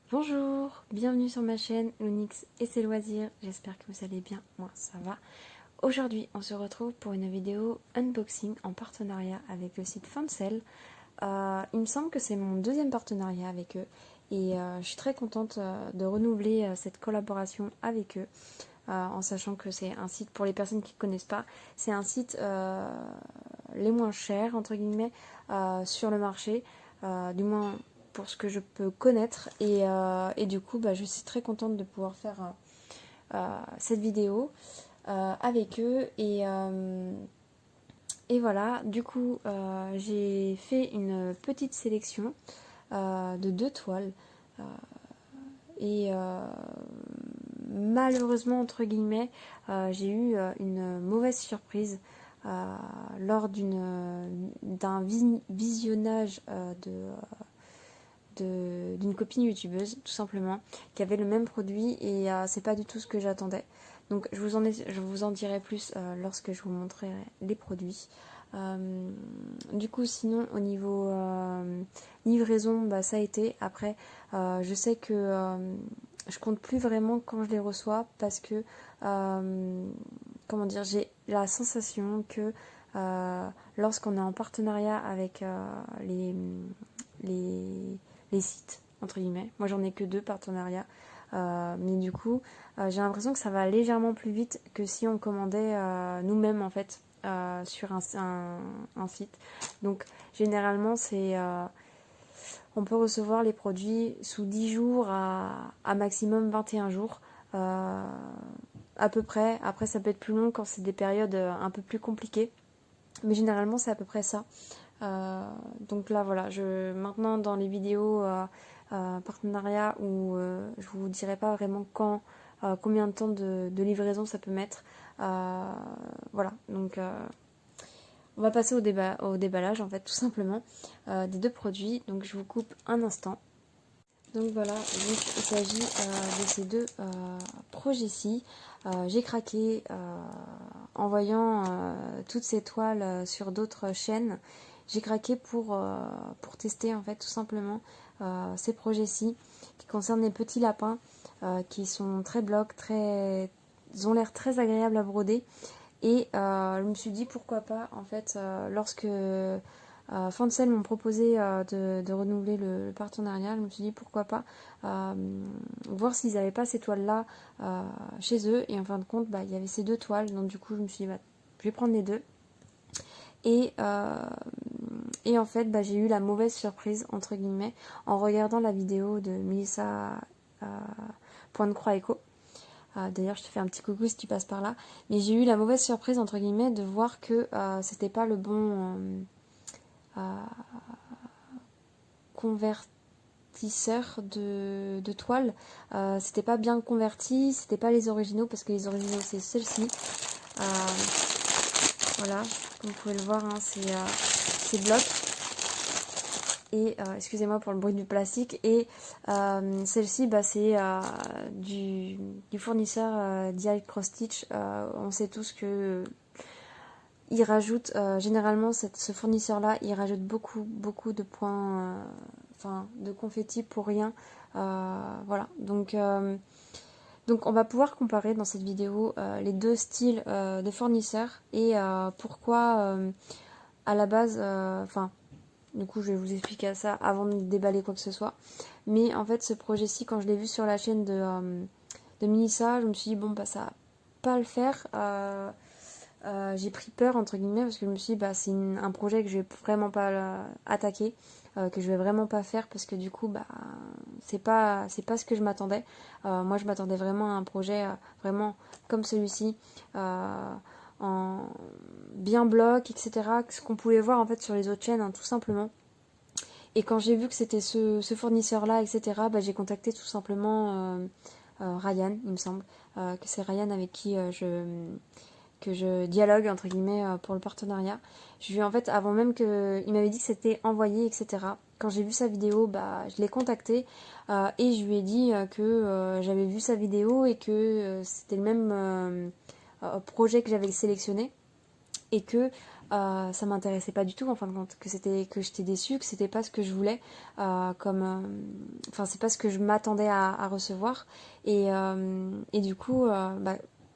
Bonjour, bienvenue sur ma chaîne Lounix et ses loisirs, j'espère que vous allez bien, moi ça va. Aujourd'hui on se retrouve pour une vidéo unboxing en partenariat avec le site Fancel. Il me semble que c'est mon deuxième partenariat avec eux et je suis très contente de renouveler cette collaboration avec eux. En sachant que c'est un site, pour les personnes qui ne connaissent pas, c'est un site les moins chers entre guillemets sur le marché, du moins pour ce que je peux connaître et du coup je suis très contente de pouvoir faire cette vidéo avec eux et voilà, du coup j'ai fait une petite sélection de 2 toiles euh, et malheureusement entre guillemets j'ai eu une mauvaise surprise lors d'un visionnage d'une copine youtubeuse tout simplement qui avait le même produit et c'est pas du tout ce que j'attendais. Donc je vous en dirai plus lorsque je vous montrerai les produits. Du coup sinon au niveau livraison ça a été. Après je sais que je compte plus vraiment quand je les reçois parce que comment dire, j'ai la sensation que lorsqu'on est en partenariat avec les, les sites, entre guillemets, moi j'en ai que 2 partenariats, mais du coup j'ai l'impression que ça va légèrement plus vite que si on commandait nous-mêmes en fait sur un site. Donc généralement on peut recevoir les produits sous 10 jours à maximum 21 jours. À peu près. Après, ça peut être plus long quand c'est des périodes un peu plus compliquées. Mais généralement, c'est à peu près ça. Donc là, voilà. Maintenant, dans les vidéos partenariat où je vous dirai pas vraiment combien de temps de livraison ça peut mettre. Voilà. Donc, on va passer au déballage, en fait, tout simplement, des 2 produits. Donc, je vous coupe un instant. Donc voilà, donc il s'agit de ces 2 projets-ci. J'ai craqué en voyant toutes ces toiles sur d'autres chaînes. J'ai craqué pour tester en fait tout simplement ces projets-ci qui concernent les petits lapins qui sont très blocs, ils ont l'air très agréables à broder. Et je me suis dit pourquoi pas en fait lorsque Fancel m'ont proposé de renouveler le partenariat. Je me suis dit pourquoi pas voir s'ils n'avaient pas ces toiles-là chez eux. Et en fin de compte, il y avait ces 2 toiles. Donc du coup, je me suis dit, je vais prendre les 2. Et, euh, et en fait, j'ai eu la mauvaise surprise, entre guillemets, en regardant la vidéo de Melissa Point de Croix Echo. D'ailleurs, je te fais un petit coucou si tu passes par là. Mais j'ai eu la mauvaise surprise, entre guillemets, de voir que c'était pas le bon convertisseur de toile. C'était pas bien converti, c'était pas les originaux, parce que les originaux, c'est celle-ci. Voilà, comme vous pouvez le voir, hein, c'est bloc. Et excusez-moi pour le bruit du plastique. Et celle-ci, c'est du fournisseur DI Cross Stitch. On sait tous que il rajoute généralement ce fournisseur-là, il rajoute beaucoup de points, de confetti pour rien. Voilà. Donc on va pouvoir comparer dans cette vidéo les 2 styles de fournisseurs et pourquoi à la base, du coup, je vais vous expliquer ça avant de déballer quoi que ce soit. Mais en fait, ce projet-ci, quand je l'ai vu sur la chaîne de Melissa, je me suis dit, bon, ça va pas le faire. J'ai pris peur, entre guillemets, parce que je me suis dit, c'est un projet que je vais vraiment pas attaquer, que je vais vraiment pas faire, parce que du coup, c'est pas ce que je m'attendais. Moi, je m'attendais vraiment à un projet vraiment comme celui-ci. En bien bloc, etc. Ce qu'on pouvait voir en fait sur les autres chaînes, hein, tout simplement. Et quand j'ai vu que c'était ce fournisseur-là, etc., j'ai contacté tout simplement Ryan, il me semble, que c'est Ryan avec qui que je dialogue entre guillemets pour le partenariat. Je lui en fait avant même que il m'avait dit que c'était envoyé, etc. Quand j'ai vu sa vidéo, je l'ai contacté et je lui ai dit que j'avais vu sa vidéo et que c'était le même projet que j'avais sélectionné et que ça m'intéressait pas du tout en fin de compte, que j'étais déçue, que c'était pas ce que je voulais, enfin c'est pas ce que je m'attendais à recevoir, et du coup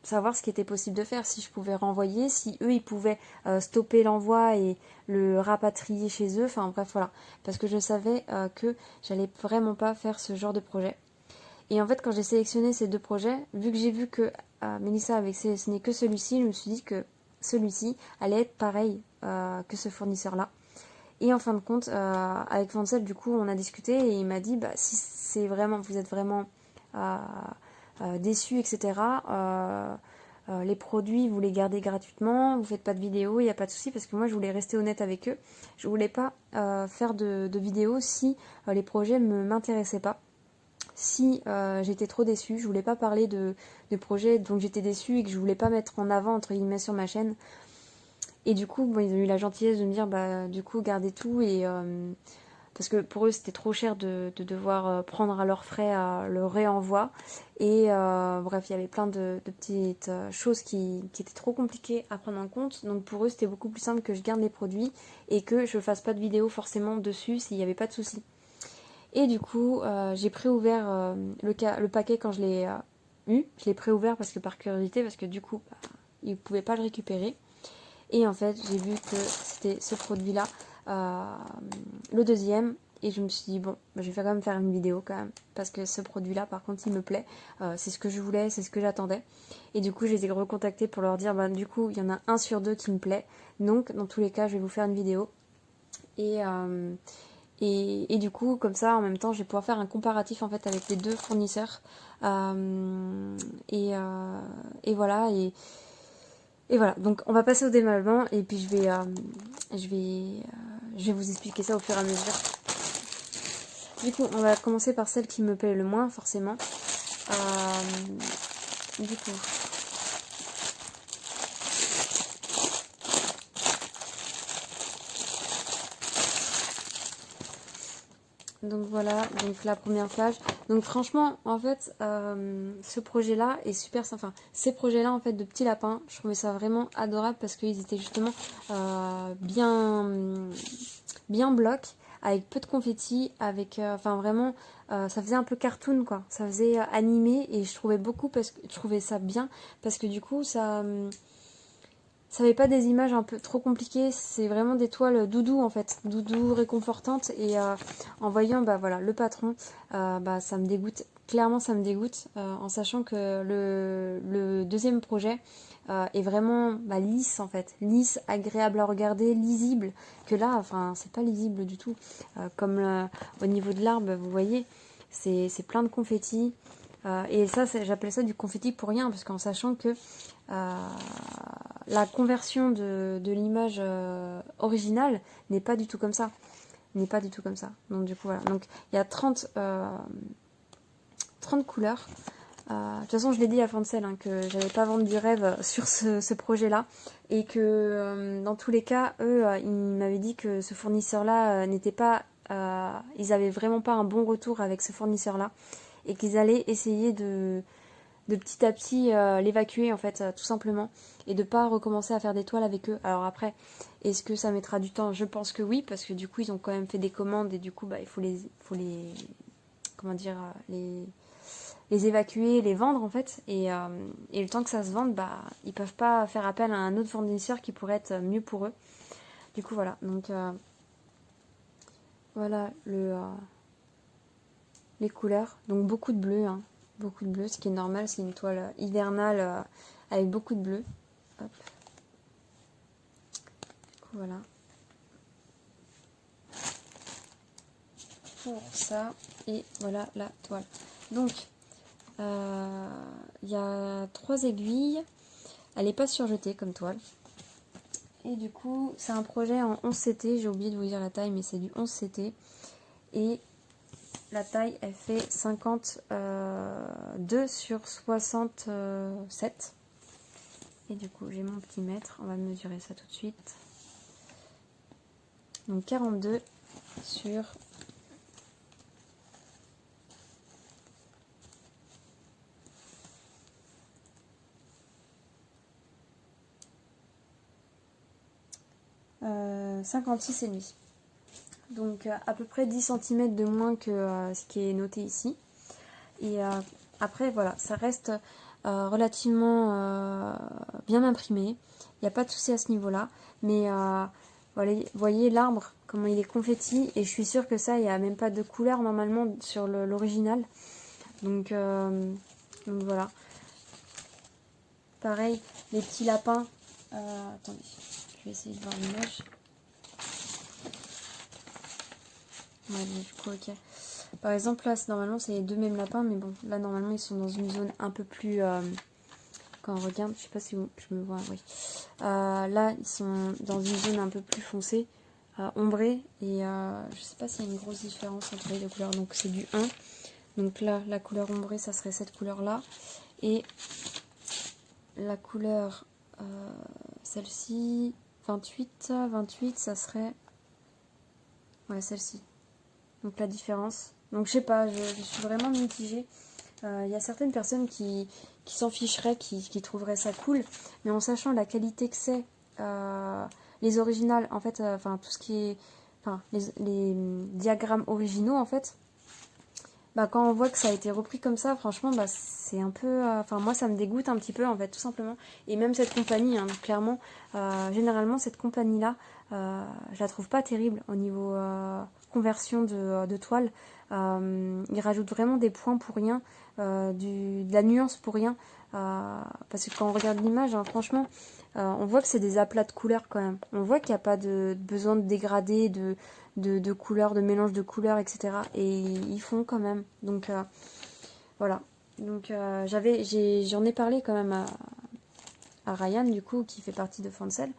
savoir ce qui était possible de faire, si je pouvais renvoyer, si eux ils pouvaient stopper l'envoi et le rapatrier chez eux, enfin bref voilà, parce que je savais que j'allais vraiment pas faire ce genre de projet. Et en fait, quand j'ai sélectionné ces deux projets, vu que j'ai vu que Mélissa avait sélectionné que celui-ci, je me suis dit que celui-ci allait être pareil que ce fournisseur-là. Et en fin de compte, avec Vancel, du coup, on a discuté et il m'a dit, bah, si c'est vraiment, vous êtes vraiment déçus, etc., les produits, vous les gardez gratuitement, vous faites pas de vidéos, il n'y a pas de souci, parce que moi, je voulais rester honnête avec eux. Je voulais pas faire de vidéos si les projets ne m'intéressaient pas. Si j'étais trop déçue, je voulais pas parler de projets dont j'étais déçue et que je voulais pas mettre en avant entre guillemets sur ma chaîne. Et du coup, bon, ils ont eu la gentillesse de me dire bah du coup gardez tout et parce que pour eux c'était trop cher de devoir prendre à leurs frais le réenvoi et bref il y avait plein de petites choses qui étaient trop compliquées à prendre en compte, donc pour eux c'était beaucoup plus simple que je garde les produits et que je fasse pas de vidéo forcément dessus s'il n'y avait pas de soucis. Et du coup, j'ai préouvert le paquet quand je l'ai eu. Je l'ai préouvert parce que par curiosité, parce que du coup, ils ne pouvaient pas le récupérer. Et en fait, j'ai vu que c'était ce produit-là, le deuxième. Et je me suis dit, bon, je vais quand même faire une vidéo quand même. Parce que ce produit-là, par contre, il me plaît. C'est ce que je voulais, c'est ce que j'attendais. Et du coup, je les ai recontactés pour leur dire, du coup, il y en a un sur deux qui me plaît. Donc, dans tous les cas, je vais vous faire une vidéo. Et du coup, comme ça, en même temps, je vais pouvoir faire un comparatif en fait avec les deux fournisseurs. Et voilà. Et voilà. Donc, on va passer au démêlement et puis je vais vous expliquer ça au fur et à mesure. Du coup, on va commencer par celle qui me plaît le moins, forcément. Du coup. Donc voilà, donc la première page. Donc franchement, en fait, ce projet-là est super sympa. Enfin, ces projets-là, en fait, de petits lapins, je trouvais ça vraiment adorable parce qu'ils étaient justement bien blocs, avec peu de confettis, avec, enfin vraiment, ça faisait un peu cartoon, quoi. Ça faisait animé et je trouvais je trouvais ça bien parce que du coup, ça avait pas des images un peu trop compliquées, c'est vraiment des toiles doudou en fait, doudou réconfortantes et en voyant bah voilà le patron, ça me dégoûte, clairement ça me dégoûte en sachant que le deuxième projet est vraiment lisse en fait, lisse, agréable à regarder, lisible, que là enfin c'est pas lisible du tout, comme au niveau de l'arbre vous voyez, c'est plein de confettis. Et ça, j'appelle ça du confetti pour rien, parce qu'en sachant que la conversion de l'image originale n'est pas du tout comme ça. N'est pas du tout comme ça. Donc du coup, voilà. Donc il y a 30 couleurs. De toute façon, je l'ai dit à Fancel que j'allais pas vendre du rêve sur ce projet-là. Et que dans tous les cas, eux, ils m'avaient dit que ce fournisseur-là n'était pas... ils avaient vraiment pas un bon retour avec ce fournisseur-là. Et qu'ils allaient essayer de petit à petit l'évacuer en fait tout simplement et de pas recommencer à faire des toiles avec eux. Alors après, est-ce que ça mettra du temps? Je pense que oui, parce que du coup ils ont quand même fait des commandes et du coup il faut les comment dire les évacuer, les vendre en fait et le temps que ça se vende, ils peuvent pas faire appel à un autre fournisseur qui pourrait être mieux pour eux. Du coup voilà, donc voilà les couleurs, donc beaucoup de bleu, hein. Beaucoup de bleu, ce qui est normal, c'est une toile hivernale avec beaucoup de bleu. Hop. Voilà. Pour ça, et voilà la toile. Donc, il y a 3 aiguilles. Elle n'est pas surjetée comme toile. Et du coup, c'est un projet en 11 CT. J'ai oublié de vous dire la taille, mais c'est du 11 CT. Et la taille, elle fait 52 sur 67. Et du coup, j'ai mon petit mètre. On va mesurer ça tout de suite. Donc 42 sur 67. 56,5. Donc à peu près 10 cm de moins que ce qui est noté ici. Et après voilà, ça reste relativement bien imprimé. Il n'y a pas de souci à ce niveau-là. Mais voilà, vous voyez l'arbre, comment il est confetti. Et je suis sûre que ça, il n'y a même pas de couleur normalement sur l'original. Donc voilà. Pareil, les petits lapins. Attendez, je vais essayer de voir l'image. Ouais, du coup, ok. Par exemple, là, normalement, c'est les deux mêmes lapins, mais bon, là, normalement, ils sont dans une zone un peu plus... quand on regarde, je sais pas si je me vois, oui. Là, ils sont dans une zone un peu plus foncée, ombrée, et je sais pas s'il y a une grosse différence entre les deux couleurs. Donc, c'est du 1. Donc là, la couleur ombrée, ça serait cette couleur-là. Et la couleur, celle-ci, 28, ça serait... Ouais, celle-ci. Donc la différence. Donc je sais pas, je suis vraiment mitigée. Il y a certaines personnes qui s'en ficheraient, qui trouveraient ça cool. Mais en sachant la qualité que c'est, les originales, en fait, enfin tout ce qui est... Enfin, les diagrammes originaux, en fait, bah, quand on voit que ça a été repris comme ça, franchement, bah, c'est un peu... Enfin, moi, ça me dégoûte un petit peu, en fait, tout simplement. Et même cette compagnie, hein, clairement, généralement, cette compagnie-là, je la trouve pas terrible au niveau conversion de toile. Ils rajoutent vraiment des points pour rien, de la nuance pour rien. Parce que quand on regarde l'image, hein, franchement, on voit que c'est des aplats de couleurs quand même. On voit qu'il n'y a pas de besoin de dégrader, de couleurs, de mélange de couleurs, etc. Et ils font quand même. Donc voilà. Donc j'en ai parlé quand même à Ryan, du coup, qui fait partie de Fancel.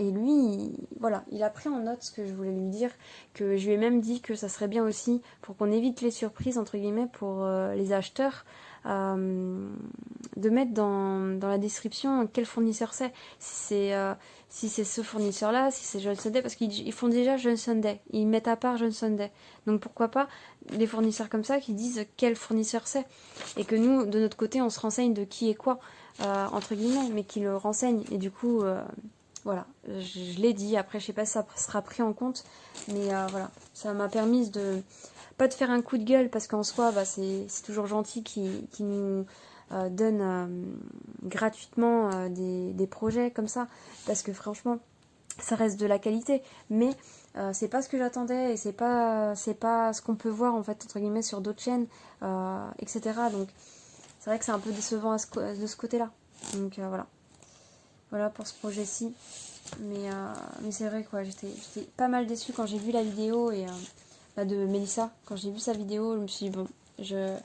Et lui, voilà, il a pris en note ce que je voulais lui dire, que je lui ai même dit que ça serait bien aussi, pour qu'on évite les surprises, entre guillemets, pour les acheteurs, de mettre dans la description quel fournisseur c'est. Si c'est ce fournisseur-là, si c'est John Sunday, parce qu'ils font déjà John Sunday, ils mettent à part John Sunday. Donc pourquoi pas les fournisseurs comme ça qui disent quel fournisseur c'est, et que nous, de notre côté, on se renseigne de qui est quoi, entre guillemets, mais qui le renseigne. Et du coup... voilà, je l'ai dit, après je sais pas si ça sera pris en compte, mais voilà, ça m'a permis de pas de faire un coup de gueule, parce qu'en soi, bah, c'est toujours gentil qui nous donne gratuitement des projets comme ça, parce que franchement, ça reste de la qualité, mais c'est pas ce que j'attendais, et c'est pas ce qu'on peut voir en fait, entre guillemets, sur d'autres chaînes, etc. Donc c'est vrai que c'est un peu décevant de ce côté-là. Donc voilà. Voilà pour ce projet-ci. Mais c'est vrai quoi, j'étais pas mal déçue quand j'ai vu la vidéo de Mélissa. Quand j'ai vu sa vidéo, je me suis dit bon, je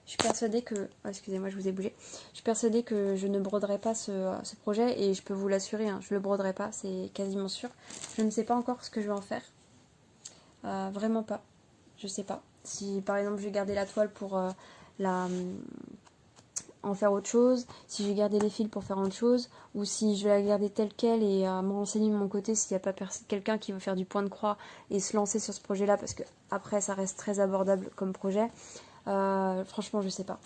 suis persuadée que... Oh, excusez-moi, je vous ai bougé. Je suis persuadée que je ne broderai pas ce projet, et je peux vous l'assurer, hein, je le broderai pas, c'est quasiment sûr. Je ne sais pas encore ce que je vais en faire. Vraiment pas. Je sais pas. Si par exemple je vais garder la toile pour en faire autre chose, si je vais garder les fils pour faire autre chose, ou si je vais la garder telle qu'elle et me renseigner de mon côté s'il n'y a pas quelqu'un qui veut faire du point de croix et se lancer sur ce projet-là, parce que après ça reste très abordable comme projet. Franchement, je sais pas.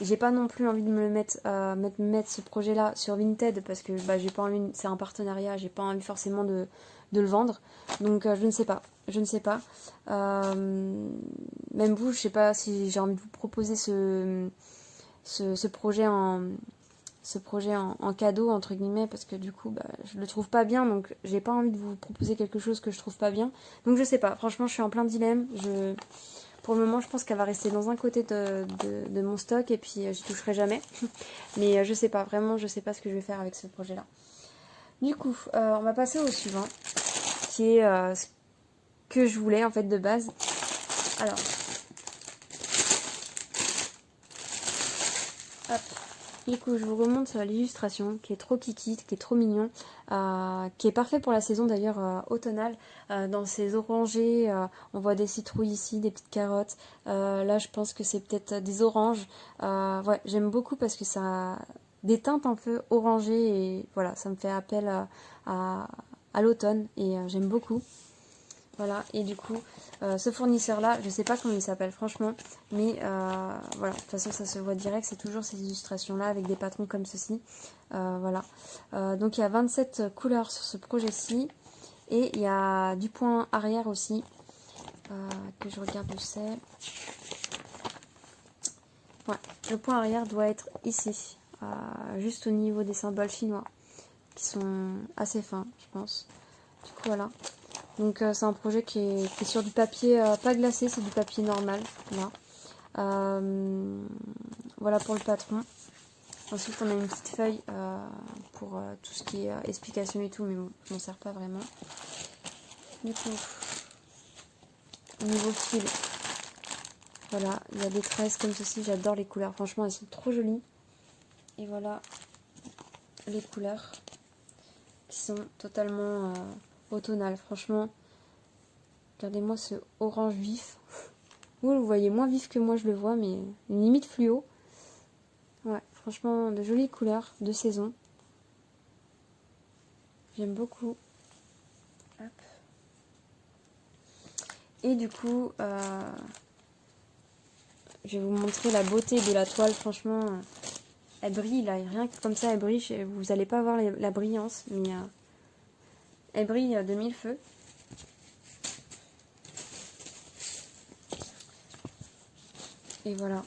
J'ai pas non plus envie de me mettre ce projet-là sur Vinted, parce que bah, j'ai pas envie, c'est un partenariat, j'ai pas envie forcément de le vendre. Donc je ne sais pas. Je ne sais pas. Même vous, je sais pas si j'ai envie de vous proposer ce projet en cadeau, entre guillemets, parce que du coup bah, je le trouve pas bien, donc j'ai pas envie de vous proposer quelque chose que je trouve pas bien. Donc je sais pas, franchement je suis en plein dilemme. Pour le moment je pense qu'elle va rester dans un côté de mon stock, et puis j'y toucherai jamais. Mais je sais pas, vraiment je sais pas ce que je vais faire avec ce projet là. Du coup on va passer au suivant, qui est ce que je voulais en fait de base. Alors hop. Du coup, je vous remonte l'illustration qui est trop kiki, qui est trop mignon, qui est parfait pour la saison d'ailleurs automnale. Dans ces orangés, on voit des citrouilles ici, des petites carottes. Là, je pense que c'est peut-être des oranges. Ouais, j'aime beaucoup parce que ça a des teintes un peu orangées, et voilà, ça me fait appel à l'automne, et j'aime beaucoup. Voilà, et du coup, ce fournisseur-là, je sais pas comment il s'appelle franchement, mais voilà, de toute façon ça se voit direct, c'est toujours ces illustrations-là avec des patrons comme ceci. Voilà, donc il y a 27 couleurs sur ce projet-ci, et il y a du point arrière aussi, que je regarde où c'est. Ouais, le point arrière doit être ici, juste au niveau des symboles chinois, qui sont assez fins, je pense. Du coup, voilà. Donc c'est un projet qui est sur du papier pas glacé, c'est du papier normal. Là. Voilà pour le patron. Ensuite on a une petite feuille pour tout ce qui est explication et tout, mais bon, je m'en sers pas vraiment. Du coup, au niveau fil, voilà, il y a des tresses comme ceci, j'adore les couleurs, franchement elles sont trop jolies. Et voilà les couleurs qui sont totalement automnales, franchement. Regardez-moi ce orange vif. Vous voyez moins vif que moi, je le vois, mais une limite fluo. Ouais, franchement, de jolies couleurs de saison. J'aime beaucoup. Hop. Et du coup, je vais vous montrer la beauté de la toile. Franchement, elle brille là. Rien que comme ça, elle brille. Vous n'allez pas voir la brillance, mais elle brille de mille feux. Et voilà.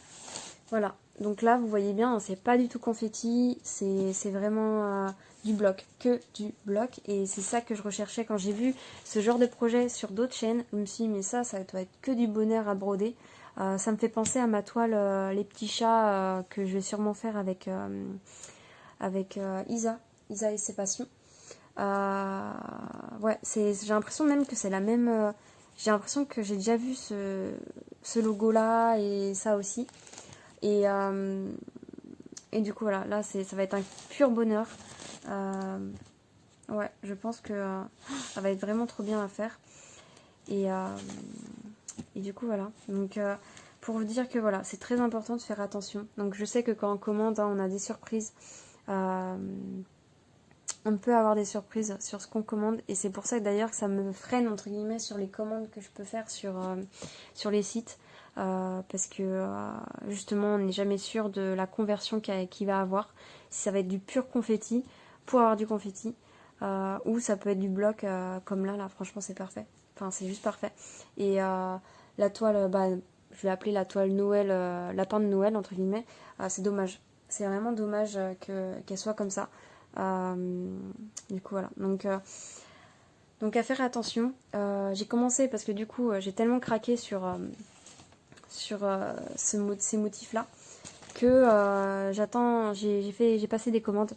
Voilà. Donc là, vous voyez bien, c'est pas du tout confetti. C'est vraiment du bloc. Que du bloc. Et c'est ça que je recherchais quand j'ai vu ce genre de projet sur d'autres chaînes. Je me suis dit, mais ça doit être que du bonheur à broder. Ça me fait penser à ma toile Les petits chats que je vais sûrement faire avec Isa et ses passions. Ouais, j'ai l'impression même que c'est la même. J'ai l'impression que j'ai déjà vu ce logo-là et ça aussi. Et du coup, voilà, là, ça va être un pur bonheur. Ouais, je pense que ça va être vraiment trop bien à faire. Et du coup, voilà. Donc, pour vous dire que voilà, c'est très important de faire attention. Donc, je sais que quand on commande, hein, on a des surprises. On peut avoir des surprises sur ce qu'on commande. Et c'est pour ça que d'ailleurs que ça me freine, entre guillemets, sur les commandes que je peux faire sur les sites. Parce que justement, on n'est jamais sûr de la conversion qu'il va avoir. Si ça va être du pur confetti, pour avoir du confetti. Ou ça peut être du bloc comme là, franchement, c'est parfait. Enfin, c'est juste parfait. Et la toile, je vais appeler la toile Noël, lapin de Noël, entre guillemets. C'est dommage. C'est vraiment dommage qu'elle soit comme ça. Du coup, voilà. Donc à faire attention. J'ai commencé parce que du coup, j'ai tellement craqué sur ces motifs-là que j'ai passé des commandes.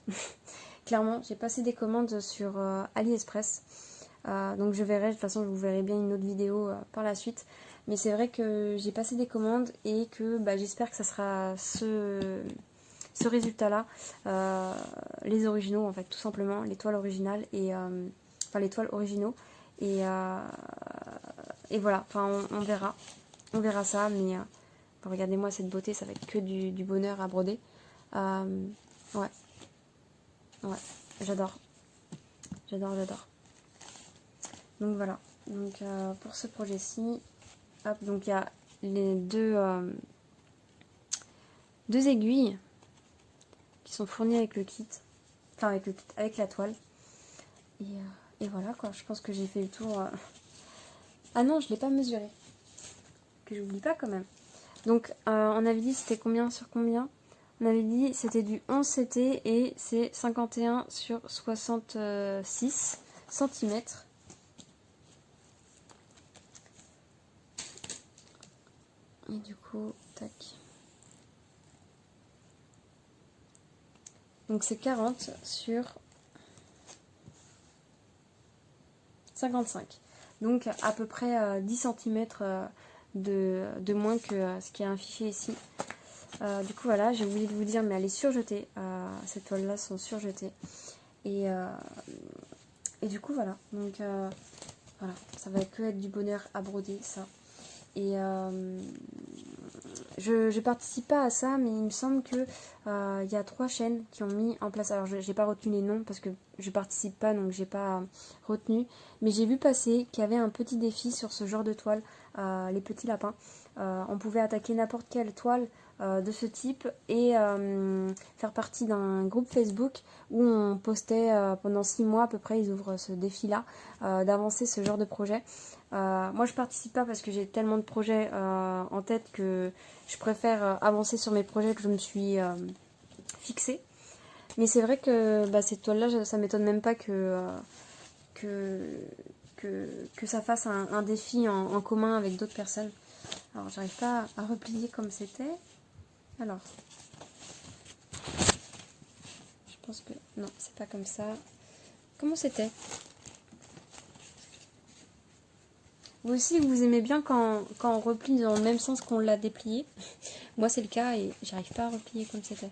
Clairement, j'ai passé des commandes sur AliExpress. Donc je verrai, de toute façon, je vous verrai bien une autre vidéo par la suite. Mais c'est vrai que j'ai passé des commandes et que j'espère que ça sera ce résultat-là, les originaux en fait, tout simplement, les toiles originales et enfin les toiles originaux et voilà, enfin on verra ça, mais enfin, regardez-moi cette beauté, ça va être que du bonheur à broder. Ouais, j'adore. Donc voilà, donc pour ce projet-ci, hop, donc il y a les deux aiguilles qui sont fournies avec le kit, enfin avec la toile. Et voilà quoi, je pense que j'ai fait le tour. Ah non, je ne l'ai pas mesuré. Que j'oublie pas quand même. Donc on avait dit c'était combien sur combien? On avait dit c'était du 11 CT et c'est 51 sur 66 cm. Et du coup, tac. Donc c'est 40 sur 55. Donc à peu près 10 cm de moins que ce qui est affiché ici. Du coup voilà, j'ai oublié de vous dire, mais elle est surjetée. Ces toiles-là sont surjetées. Et du coup voilà. Donc voilà, ça va que être du bonheur à broder ça. Et je participe pas à ça, mais il me semble que y a 3 chaînes qui ont mis en place. Alors j'ai pas retenu les noms parce que je participe pas, donc j'ai pas retenu. Mais j'ai vu passer qu'il y avait un petit défi sur ce genre de toile, les petits lapins. On pouvait attaquer n'importe quelle toile de ce type et faire partie d'un groupe Facebook où on postait pendant 6 mois à peu près, ils ouvrent ce défi-là, d'avancer ce genre de projet. Moi je participe pas parce que j'ai tellement de projets en tête que je préfère avancer sur mes projets que je me suis fixé. Mais c'est vrai que cette toile-là, ça m'étonne même pas que, que ça fasse un défi en commun avec d'autres personnes. Alors j'arrive pas à replier comme c'était. Alors, je pense que non, c'est pas comme ça. Comment c'était? Vous aussi, vous aimez bien quand on replie dans le même sens qu'on l'a déplié. Moi, c'est le cas et j'arrive pas à replier comme c'était.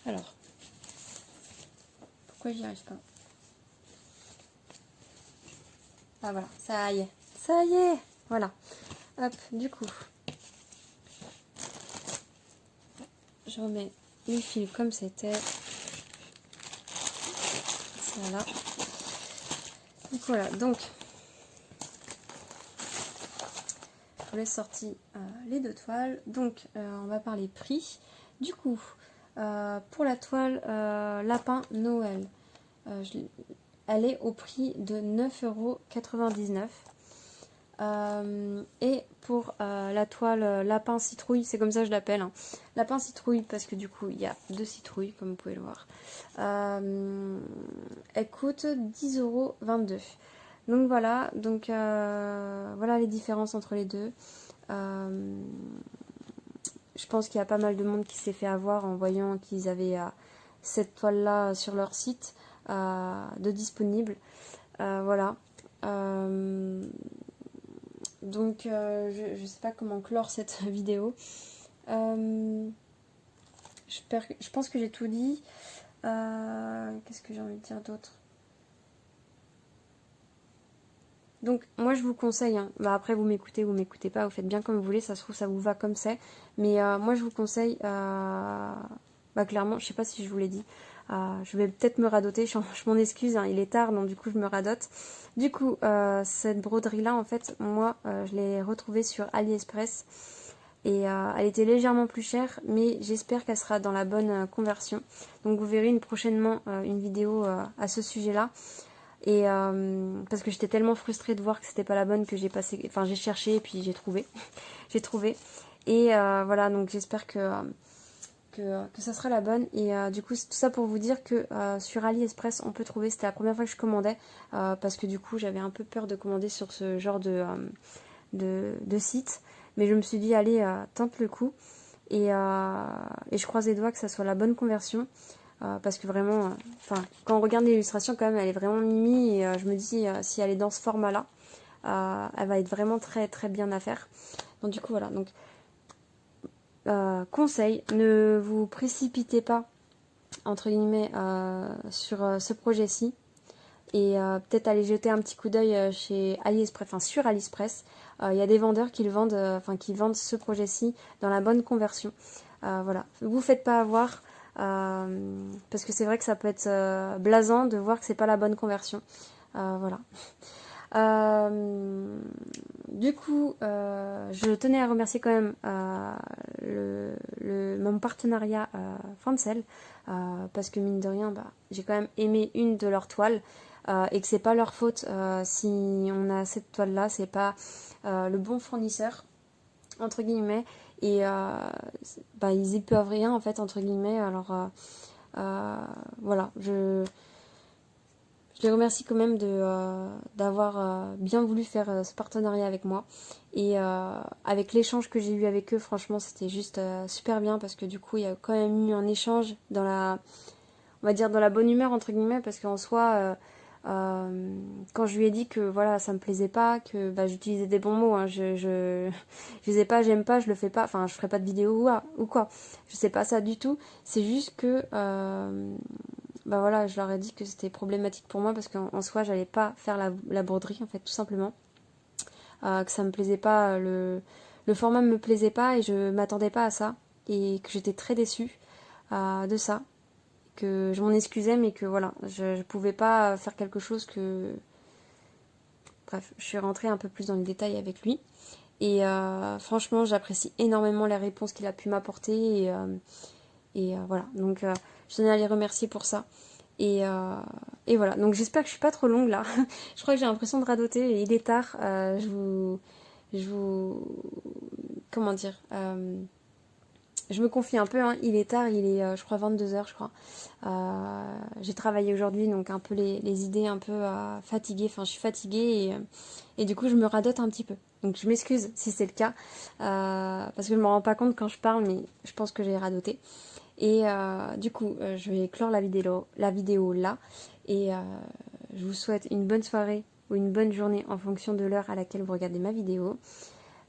Alors, pourquoi j'y arrive pas? Ah voilà, ça y est. Ça y est. Voilà. Hop, du coup, je remets les fils comme c'était. Voilà. Donc voilà, donc je vous laisse sortir les 2 toiles. Donc on va parler prix. Du coup, pour la toile lapin Noël, elle est au prix de 9,99 €. Et pour la toile lapin citrouille, c'est comme ça que je l'appelle, hein. Lapin citrouille parce que du coup il y a 2 citrouilles comme vous pouvez le voir. Elle coûte 10,22 €. Donc voilà, voilà les différences entre les deux. Je pense qu'il y a pas mal de monde qui s'est fait avoir en voyant qu'ils avaient cette toile-là sur leur site de disponible. Voilà. Donc je sais pas comment clore cette vidéo. Je pense que j'ai tout dit. Qu'est-ce que j'ai envie de dire d'autre? Donc moi je vous conseille, hein, après vous m'écoutez pas, vous faites bien comme vous voulez, ça se trouve ça vous va comme c'est, mais moi je vous conseille, clairement, je sais pas si je vous l'ai dit, je vais peut-être me radoter, je m'en excuse, hein, il est tard donc du coup je me radote. Du coup cette broderie là en fait, moi je l'ai retrouvée sur AliExpress et elle était légèrement plus chère, mais j'espère qu'elle sera dans la bonne conversion. Donc vous verrez prochainement une vidéo à ce sujet là. Et parce que j'étais tellement frustrée de voir que c'était pas la bonne que j'ai passé, enfin j'ai cherché et puis j'ai trouvé, j'ai trouvé. Et voilà, donc j'espère que ça sera la bonne. Et du coup, c'est tout ça pour vous dire que sur AliExpress, on peut trouver, c'était la première fois que je commandais, parce que du coup, j'avais un peu peur de commander sur ce genre de site. Mais je me suis dit, allez, tente le coup. Et je croise les doigts que ça soit la bonne conversion. Parce que vraiment, quand on regarde l'illustration, quand même, elle est vraiment mimi. Et je me dis, si elle est dans ce format-là, elle va être vraiment très très bien à faire. Donc du coup, voilà. Donc, conseil, ne vous précipitez pas, entre guillemets, sur ce projet-ci. Et peut-être aller jeter un petit coup d'œil chez AliExpress, sur AliExpress. Il y a des vendeurs qui qui vendent ce projet-ci dans la bonne conversion. Voilà. Vous faites pas avoir. Parce que c'est vrai que ça peut être blasant de voir que c'est pas la bonne conversion. Voilà. Du coup, je tenais à remercier quand même mon partenariat Fancel, parce que mine de rien, j'ai quand même aimé une de leurs toiles, et que c'est pas leur faute si on a cette toile là, c'est pas le bon fournisseur entre guillemets, et ils y peuvent rien en fait entre guillemets. Alors voilà, je les remercie quand même d'avoir bien voulu faire ce partenariat avec moi, et avec l'échange que j'ai eu avec eux, franchement c'était juste super bien, parce que du coup il y a quand même eu un échange dans on va dire dans la bonne humeur entre guillemets, parce qu'en soi quand je lui ai dit que voilà ça me plaisait pas, que j'utilisais des bons mots, hein, je disais pas j'aime pas, je le fais pas, enfin je ferai pas de vidéo ou quoi, je sais pas ça du tout, c'est juste que voilà, je leur ai dit que c'était problématique pour moi, parce qu'en soi j'allais pas faire la broderie en fait, tout simplement, que ça me plaisait pas le format me plaisait pas et je m'attendais pas à ça et que j'étais très déçue de ça, que je m'en excusais mais que voilà, je pouvais pas faire quelque chose que... Bref, je suis rentrée un peu plus dans le détail avec lui et franchement j'apprécie énormément les réponses qu'il a pu m'apporter et voilà, donc je tenais à les remercier pour ça. Et voilà, donc j'espère que je suis pas trop longue là. Je crois que j'ai l'impression de radoter et il est tard. Comment dire je me confie un peu, hein. Il est tard, il est je crois 22h je crois. J'ai travaillé aujourd'hui donc un peu les idées un peu fatiguées, enfin je suis fatiguée et du coup je me radote un petit peu. Donc je m'excuse si c'est le cas parce que je me rends pas compte quand je parle mais je pense que j'ai radoté. Et du coup, je vais clore la vidéo là. Et je vous souhaite une bonne soirée ou une bonne journée en fonction de l'heure à laquelle vous regardez ma vidéo.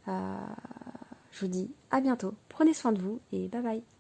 Je vous dis à bientôt. Prenez soin de vous et bye bye.